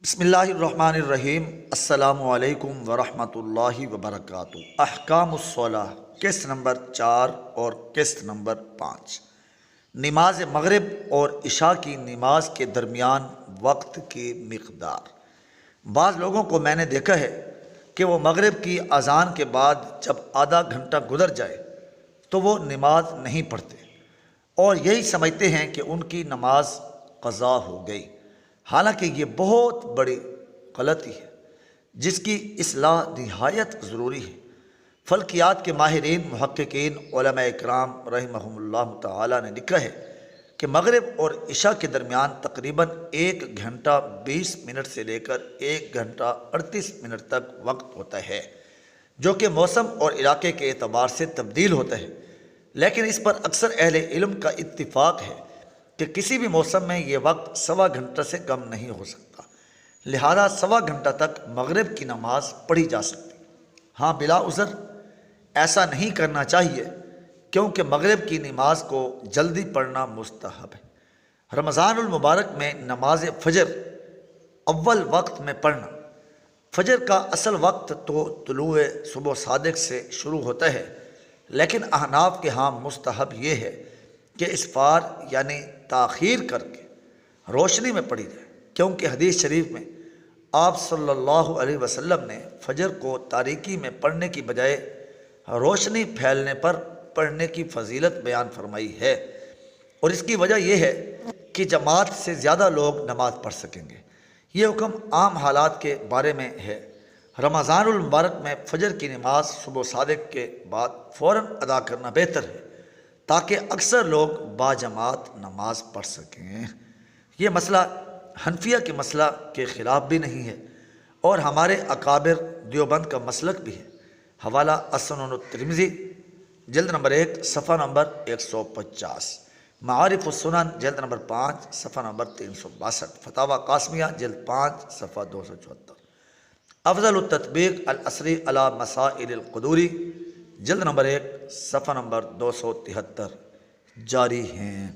بسم اللہ الرحمن الرحیم۔ السلام علیکم ورحمۃ اللہ وبرکاتہ۔ احکام الصلاۃ، قسط نمبر 4 اور قسط نمبر 5۔ نماز مغرب اور عشاء کی نماز کے درمیان وقت کی مقدار۔ بعض لوگوں کو میں نے دیکھا ہے کہ وہ مغرب کی اذان کے بعد جب آدھا گھنٹہ گزر جائے تو وہ نماز نہیں پڑھتے اور یہی سمجھتے ہیں کہ ان کی نماز قضا ہو گئی، حالانکہ یہ بہت بڑی غلطی ہے جس کی اصلاح نہایت ضروری ہے۔ فلکیات کے ماہرین محققین علماء اکرام رحمہم اللہ تعالی نے لکھا ہے کہ مغرب اور عشاء کے درمیان تقریباً 1 گھنٹہ 20 منٹ سے لے کر 1 گھنٹہ 38 منٹ تک وقت ہوتا ہے، جو کہ موسم اور علاقے کے اعتبار سے تبدیل ہوتا ہے، لیکن اس پر اکثر اہل علم کا اتفاق ہے کہ کسی بھی موسم میں یہ وقت 1.25 گھنٹہ سے کم نہیں ہو سکتا، لہذا 1.25 گھنٹہ تک مغرب کی نماز پڑھی جا سکتی۔ ہاں، بلا عذر ایسا نہیں کرنا چاہیے کیونکہ مغرب کی نماز کو جلدی پڑھنا مستحب ہے۔ رمضان المبارک میں نماز فجر اول وقت میں پڑھنا۔ فجر کا اصل وقت تو طلوع صبح صادق سے شروع ہوتا ہے، لیکن احناف کے ہاں مستحب یہ ہے کہ اسفار یعنی تاخیر کر کے روشنی میں پڑھی جائے، کیونکہ حدیث شریف میں آپ صلی اللہ علیہ وسلم نے فجر کو تاریکی میں پڑھنے کی بجائے روشنی پھیلنے پر پڑھنے کی فضیلت بیان فرمائی ہے، اور اس کی وجہ یہ ہے کہ جماعت سے زیادہ لوگ نماز پڑھ سکیں گے۔ یہ حکم عام حالات کے بارے میں ہے۔ رمضان المبارک میں فجر کی نماز صبح صادق کے بعد فوراً ادا کرنا بہتر ہے تاکہ اکثر لوگ باجماعت نماز پڑھ سکیں۔ یہ مسئلہ حنفیہ کے مسئلہ کے خلاف بھی نہیں ہے اور ہمارے اکابر دیوبند کا مسلک بھی ہے۔ حوالہ السنن الترمذی جلد نمبر 1 صفحہ نمبر 150، معارف السنن جلد نمبر 5 صفحہ نمبر 362، فتاوی قاسمیہ جلد 5 صفحہ 274، افضل التطبیق العصری علی مسائل القدوری جلد نمبر 1 صفحہ نمبر 273 جاری ہیں۔